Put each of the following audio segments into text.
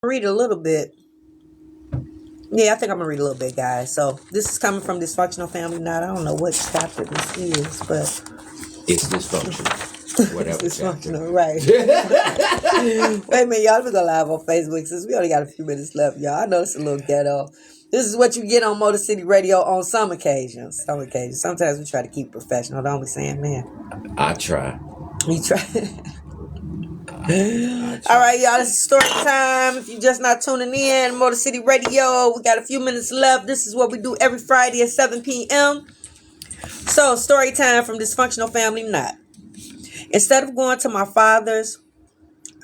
Read a little bit. Yeah, I think I'm gonna read a little bit, guys. So this is coming from Dysfunctional Family Night. I don't know what chapter this is, but It's dysfunctional. it's Whatever chapter. dysfunctional, right? Wait a minute, y'all. Let me go live on Facebook since we only got a few minutes left, y'all. I know it's a little ghetto. This is what you get on Motor City Radio on some occasions. Some occasions. Sometimes we try to keep professional, don't we, Sam? Man, I try. we try. I All try. right, y'all. This is story time. If you're just not tuning in, Motor City Radio. We got a few minutes left. This is what we do every Friday at 7 p.m. So, story time from Dysfunctional Family Knot. Instead of going to my father's,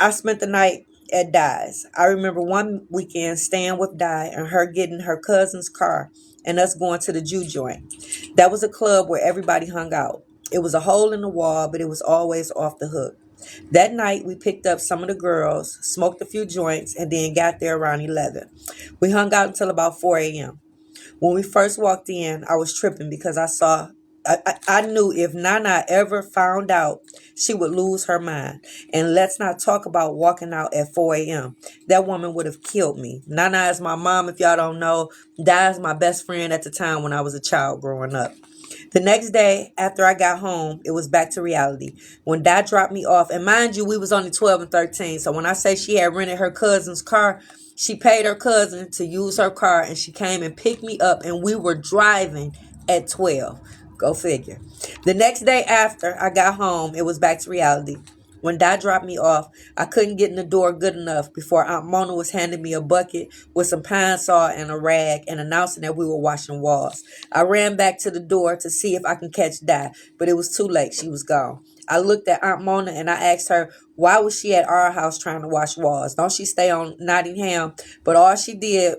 I spent the night at Di's. I remember one weekend staying with Di and her getting her cousin's car and us going to the Jew joint. That was a club where everybody hung out. It was a hole in the wall, but it was always off the hook. That night, we picked up some of the girls, smoked a few joints, and then got there around 11. We hung out until about 4 a.m. When we first walked in, I was tripping because I knew if Nana ever found out, she would lose her mind. And let's not talk about walking out at 4 a.m. That woman would have killed me. Nana is my mom, if y'all don't know. Di is my best friend at the time when I was a child growing up. The next day, after I got home, it was back to reality. When Dad dropped me off, and mind you, we was only 12 and 13. So when I say she had rented her cousin's car, she paid her cousin to use her car, and she came and picked me up, and we were driving at 12. Go figure. The next day after I got home, it was back to reality. When Dad dropped me off, I couldn't get in the door good enough before Aunt Mona was handing me a bucket with some pine saw and a rag and announcing that we were washing walls. I ran back to the door to see if I can catch Dad, but it was too late. She was gone. I looked at Aunt Mona and I asked her, why was she at our house trying to wash walls? Don't she stay on Nottingham? But all she did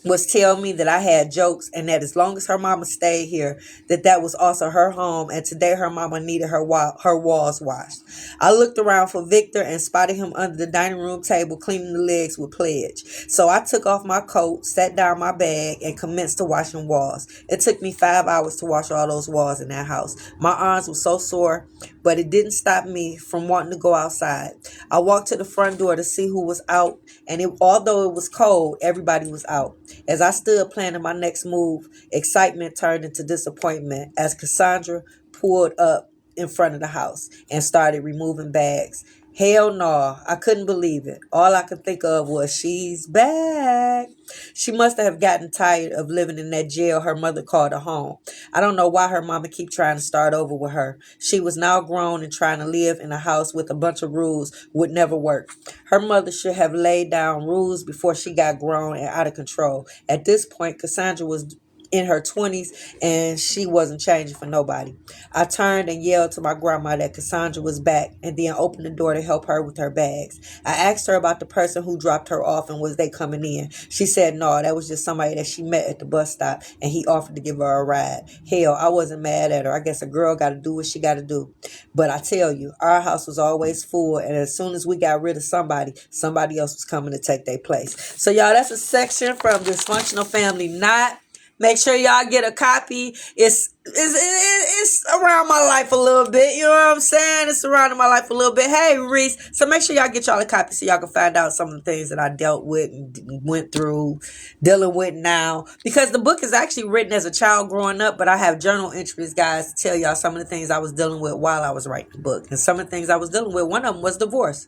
was tell me that I had jokes and that as long as her mama stayed here, that was also her home, and today her mama needed her walls washed. I looked around for Victor and spotted him under the dining room table cleaning the legs with Pledge. So I took off my coat, sat down my bag, and commenced to washing walls. It took me 5 hours to wash all those walls in that house. My arms were so sore, but it didn't stop me from wanting to go outside. I walked to the front door to see who was out, and although it was cold, everybody was out. As I stood planning my next move, excitement turned into disappointment as Cassandra pulled up in front of the house and started removing bags. Hell no, I couldn't believe it. All I could think of was, she's back. She must have gotten tired of living in that jail her mother called a home. I don't know why her mama keep trying to start over with her. She was now grown and trying to live in a house with a bunch of rules would never work. Her mother should have laid down rules before she got grown and out of control. At this point, Cassandra was in her 20s and she wasn't changing for nobody. I turned and yelled to my grandma that Cassandra was back and then opened the door to help her with her bags. I asked her about the person who dropped her off and was they coming in. She said no, that was just somebody that she met at the bus stop and he offered to give her a ride. Hell, I wasn't mad at her. I guess a girl got to do what she got to do. But I tell you, our house was always full, and as soon as we got rid of somebody, somebody else was coming to take their place. So y'all, that's a section from Dysfunctional Family Knot. Make sure y'all get a copy. It's around my life a little bit. You know what I'm saying? It's surrounding my life a little bit. Hey, Reese. So make sure y'all get y'all a copy so y'all can find out some of the things that I dealt with and went through, dealing with now. Because the book is actually written as a child growing up, but I have journal entries, guys, to tell y'all some of the things I was dealing with while I was writing the book. And some of the things I was dealing with, one of them was divorce.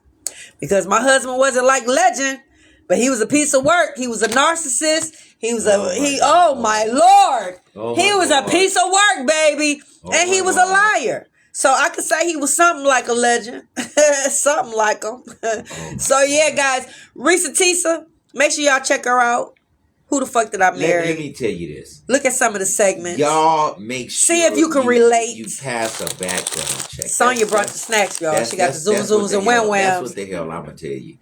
Because my husband wasn't like Legend, but he was a piece of work. He was a narcissist. He was oh my Lord. He was a piece of work, baby. And he was a liar. So I could say he was something like a legend. Something like him. So yeah, guys, Risa Tisa, make sure y'all check her out. Who the fuck did I marry? Let me tell you this. Look at some of the segments. Y'all make sure see if you can relate. You pass a background check. Sonya brought the snacks, y'all. She got the zoom zooms and wham whams. That's what the hell I'm gonna tell you.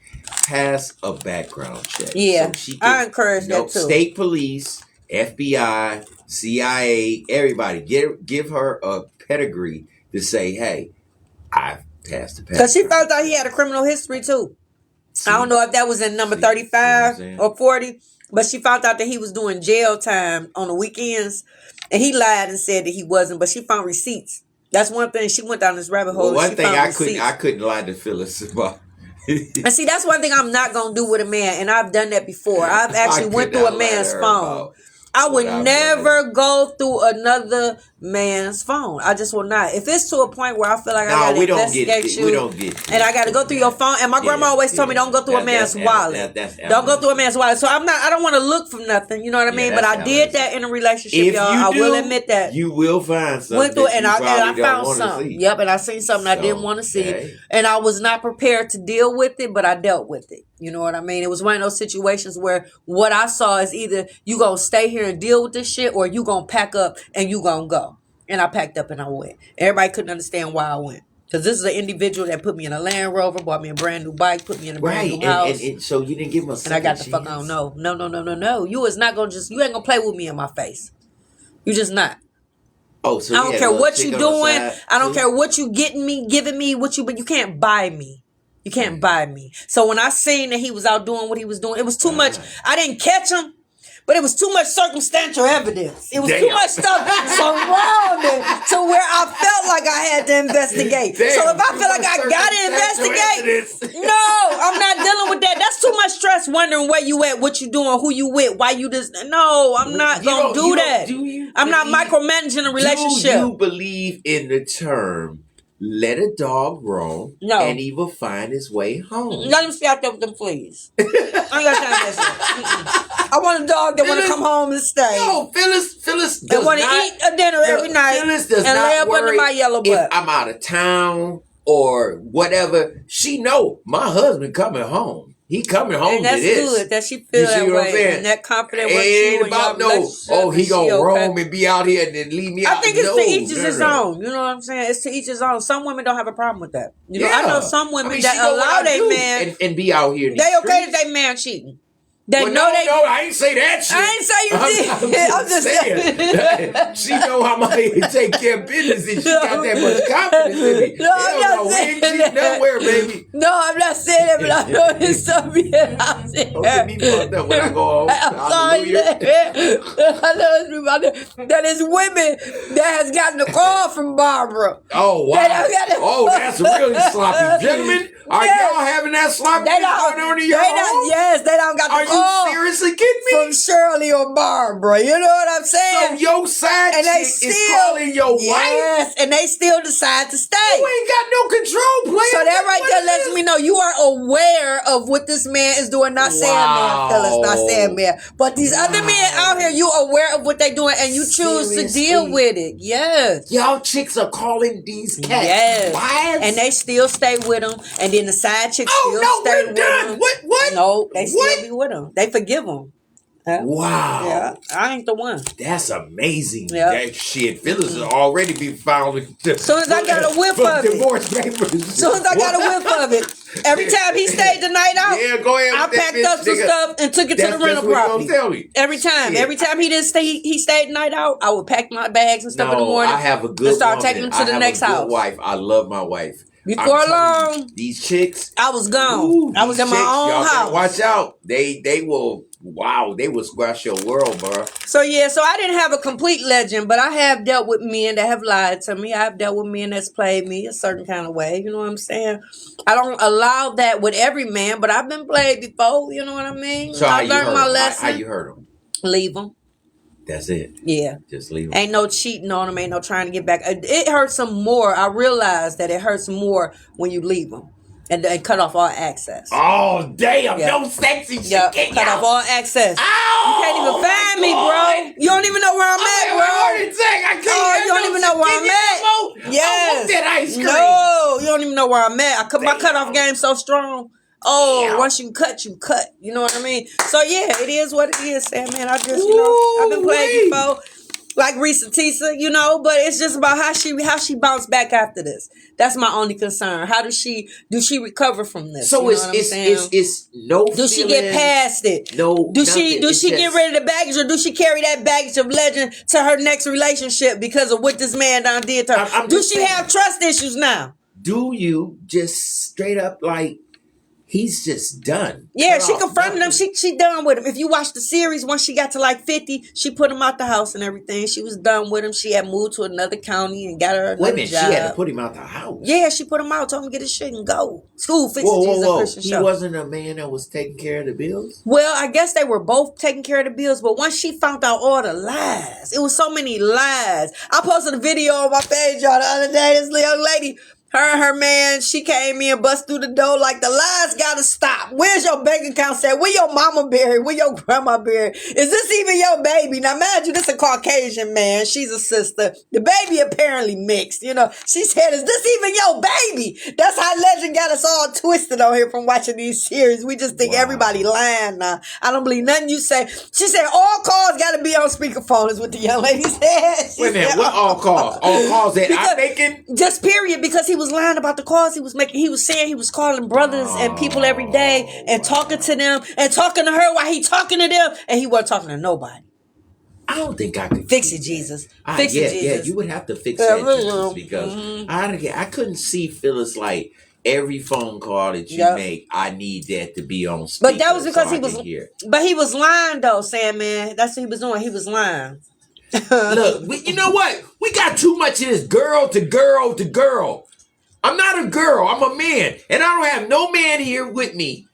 Pass a background check. Yeah, so I encourage that too. State police, FBI, CIA, everybody, give her a pedigree to say, hey, I passed the background. Because she found out he had a criminal history too. I don't know if that was in number 35 or 40, but she found out that he was doing jail time on the weekends, and he lied and said that he wasn't, but she found receipts. That's one thing. She went down this rabbit hole. Well, one thing I couldn't lie to Phyllis about. And see, that's one thing I'm not gonna do with a man, and I've done that before. I've actually went through a man's phone. I would never go through another man's phone. I just will not. If it's to a point where I feel like I gotta investigate you, and I gotta go through your phone. And my grandma always told me, don't go through a man's wallet. Don't go through a man's wallet. So I don't want to look for nothing. You know what I mean? But I did that in a relationship, y'all. I will admit that. You will find something. Went through it, and I found something. Yep, and I seen something I didn't want to see, and I was not prepared to deal with it, but I dealt with it. You know what I mean? It was one of those situations where what I saw is either you gonna stay here and deal with this shit, or you gonna pack up and you gonna go. And I packed up and I went. Everybody couldn't understand why I went. Because this is an individual that put me in a Land Rover, bought me a brand new bike, put me in a brand new house. And so you didn't give him a second and I got the fuck on. No. You is not gonna you ain't gonna play with me in my face. You just not. Oh, so I don't care what you doing. I don't care what you giving me, but you can't buy me. You can't buy me. So when I seen that he was out doing what he was doing, it was too much. I didn't catch him, but it was too much circumstantial evidence. It was too much stuff surrounding to where I felt like I had to investigate. So if I feel like I gotta investigate, no, I'm not dealing with that. That's too much stress wondering where you at, what you doing, who you with, why you just. No, I'm not gonna do that. I'm not micromanaging a relationship. Do you believe in the term let a dog roam and he will find his way home? Let him stay out there with them fleas. I ain't got time for that. I want a dog that want to come home and stay. No, Phyllis does not want to eat a dinner every night Phyllis does and not lay up under my yellow butt. If I'm out of town or whatever, she know my husband coming home. He coming home and that's to this. Good that she feel that way and that confident with you. Ain't about he gonna roam and be out here and then leave me out. I think it's to each his own. You know what I'm saying? It's to each his own. Some women don't have a problem with that. You know, I know some women that allow their man and be out here. They okay if they man cheating. They No, I ain't say that shit. I ain't say you did. I'm just saying. She know how much to take care of business and she got that much confidence in me. No, I'm not saying that. Nowhere, baby. No, I'm not saying that, but I know it's something out there. Don't get me fucked up when I go home. I'm sorry. I know it's people out there. That is women that has gotten a call from Barbara. Oh, wow. That's really sloppy. Gentlemen, are y'all having that sloppy going on in your home? Yes, they don't got the call. Are you seriously kidding me? From Shirley or Barbara. You know what I'm saying? So your side chick is calling your wife? Yes, and they still decide to stay. You ain't got no control, player. So that right there lets me know you are aware of what this man is doing. Not saying man, Phyllis, not saying man. But these other men out here, you aware of what they doing and you choose to deal with it. Yes. Y'all chicks are calling these cats wives? And they still stay with them. And then the side chicks still stay with them. What? No, they still be with them. They forgive them. Wow. Yeah, I ain't the one. That's amazing. That shit. Phyllis will already be found with soon as I got a whiff of divorce papers. Soon as I got a whiff of it. Every time he stayed the night out, go ahead. I packed up some stuff and took it to the rental property. Tell me. Every time. Every time he didn't stay, he stayed the night out, I would pack my bags and stuff in the morning. I have a good and start taking them to the next house. Wife. I love my wife. Before long, these chicks, I was gone. I was in my own house. Watch out. They will. Wow, they will squash your world, bro. So I didn't have a complete legend, but I have dealt with men that have lied to me. I've dealt with men that's played me a certain kind of way. You know what I'm saying? I don't allow that with every man, but I've been played before. You know what I mean? So I learned my lesson. How you hurt them? Leave them. That's it. Yeah. Just leave them. Ain't no cheating on them. Ain't no trying to get back. It hurts them more. I realize that it hurts more when you leave them. And cut off all access. Oh, damn. No sexy shit. Cut off all access. Ow, you can't even find me, bro. You don't even know where I'm at, bro. You don't even know where I'm at. Yes. I want that ice cream. No, you don't even know where I'm at. My cutoff game so strong. Once you cut, you cut. You know what I mean? So, it is what it is, Sam, man. I just, I've been playing before. Like Risa Tisa, but it's just about how she bounced back after this. That's my only concern. How does she recover from this? So it's no. Do she get past it? No. Do she get rid of the baggage, or do she carry that baggage of legend to her next relationship because of what this man done did to her? Do she have trust issues now? Do you just straight up like he's just done. Yeah, Cut she off confronted him. nothing. She done with him. If you watch the series, once she got to like 50, she put him out the house and everything. She was done with him. She had moved to another county and got her Wait a another minute, job. she had to put him out the house. Yeah, she put him out, told him to get his shit and go. School fixes Whoa, Jesus whoa. Christian He show. wasn't a man that was taking care of the bills? Well, I guess they were both taking care of the bills, but once she found out all the lies, it was so many lies. I posted a video on my page, y'all, the other day. This young lady, her and her man, she came in, bust through the door like, the lies gotta stop. Where's your bank account at? Where your mama buried? Where your grandma buried? Is this even your baby? Now, imagine this a Caucasian man. She's a sister. The baby apparently mixed. You know, she said, is this even your baby? That's how legend got us all twisted on here from watching these series. We just think everybody lying now. I don't believe nothing you say. She said, all calls gotta be on speakerphone is what the young lady said. She Wait a minute, said, what all calls? All calls that I'm making? just period, because he was lying about the calls he was making. He was saying he was calling brothers and people every day and talking to them and talking to her while he talking to them, and he wasn't talking to nobody. I don't think I could Fix it, Jesus. Fix it, Jesus. Yeah, you would have to fix that, Jesus, because I couldn't see Phyllis like every phone call that you make. I need that to be on speaker. But that was because so he was. But he was lying though, Sandman. That's what he was doing. He was lying. Look, you know what? We got too much of this girl to girl to girl. I'm not a girl. I'm a man, and I don't have no man here with me.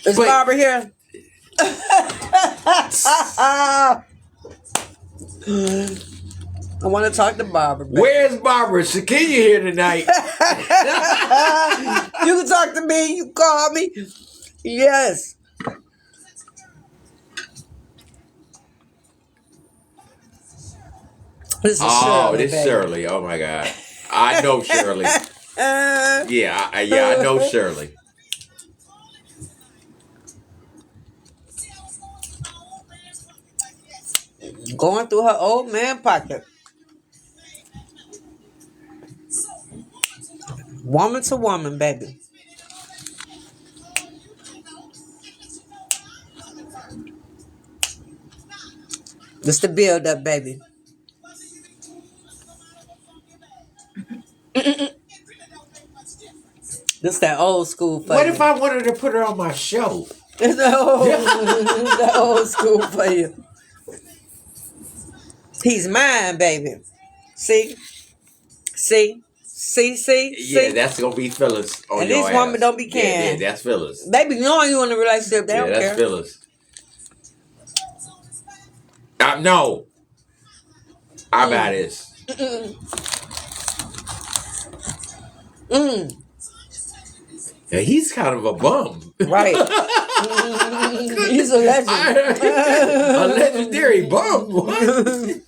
Is Barbara here? I want to talk to Barbara. Baby. Where's Barbara? Shakia here tonight. You can talk to me. You call me. Yes. This is Shirley. This is Shirley. Oh my God. I know Shirley. Yeah, I know Shirley. Going through her old man pocket. Woman to woman, baby. Just the build up, baby. This that old school for What you. if I wanted to put her on my show? It's the old school for you. He's mine, baby. See? Yeah, that's gonna be Phyllis on and your these ass. women don't be caring. Yeah, that's Phyllis. Baby, knowing you in a relationship, they don't care. That's Phyllis. No. How about this? Yeah, he's kind of a bum. Right. He's a legend. A legendary bum. What?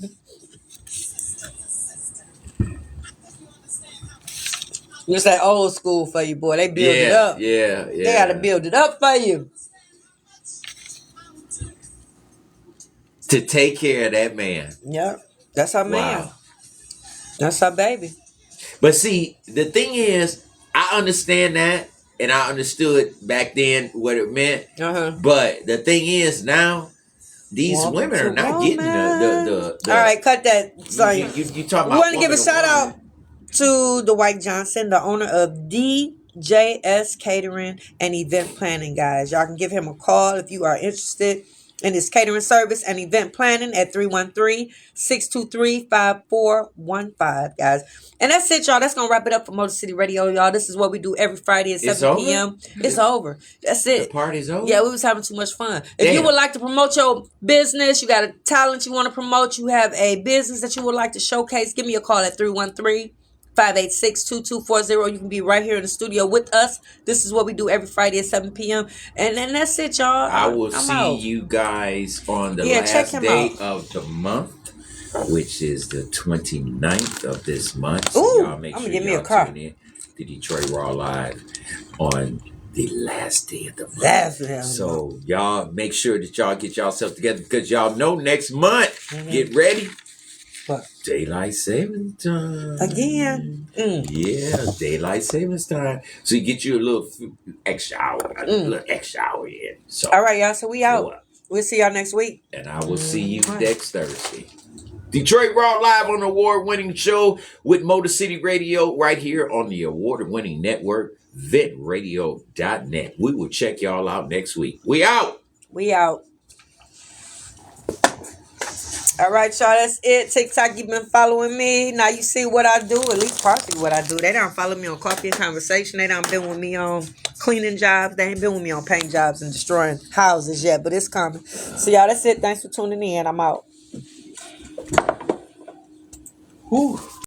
It's that old school for you, boy. They build it up. Yeah. They got to build it up for you. To take care of that man. Yep. That's her man. Wow. That's her baby. But see, the thing is, I understand that, and I understood back then what it meant. But the thing is, now these women are not getting the. All right, cut that. Sorry. You talking about? We want to give a shout out to Dwight Johnson, the owner of DJS Catering and Event Planning, guys. Y'all can give him a call if you are interested in his catering service and event planning at 313-623-5415, guys. And that's it, y'all. That's going to wrap it up for Motor City Radio, y'all. This is what we do every Friday at 7 p.m. It's over. That's it. The party's over? Yeah, we was having too much fun. If you would like to promote your business, you got a talent you want to promote, you have a business that you would like to showcase, give me a call at 313-586-2240. You can be right here in the studio with us. This is what we do every Friday at 7 p.m. And then that's it, y'all. I will see you guys on the last day of the month, which is the 29th of this month. So y'all make sure y'all tune in to Detroit Raw Live on the last day of the month. So y'all make sure that y'all get yourself together, because y'all know next month, get ready. What? Daylight savings time. Again. Yeah, daylight savings time. So you get you a little extra hour, in. So, all right, y'all. So we out. We'll see y'all next week. And I will see you next Thursday. Detroit Raw Live on the award-winning show with Motor City Radio right here on the award-winning network, VetRadio.net. We will check y'all out next week. We out. We out. All right, y'all, that's it. TikTok, you've been following me. Now you see what I do, at least partially what I do. They don't follow me on Coffee and Conversation. They don't been with me on cleaning jobs. They ain't been with me on paint jobs and destroying houses yet, but it's coming. So, y'all, that's it. Thanks for tuning in. I'm out. Whew.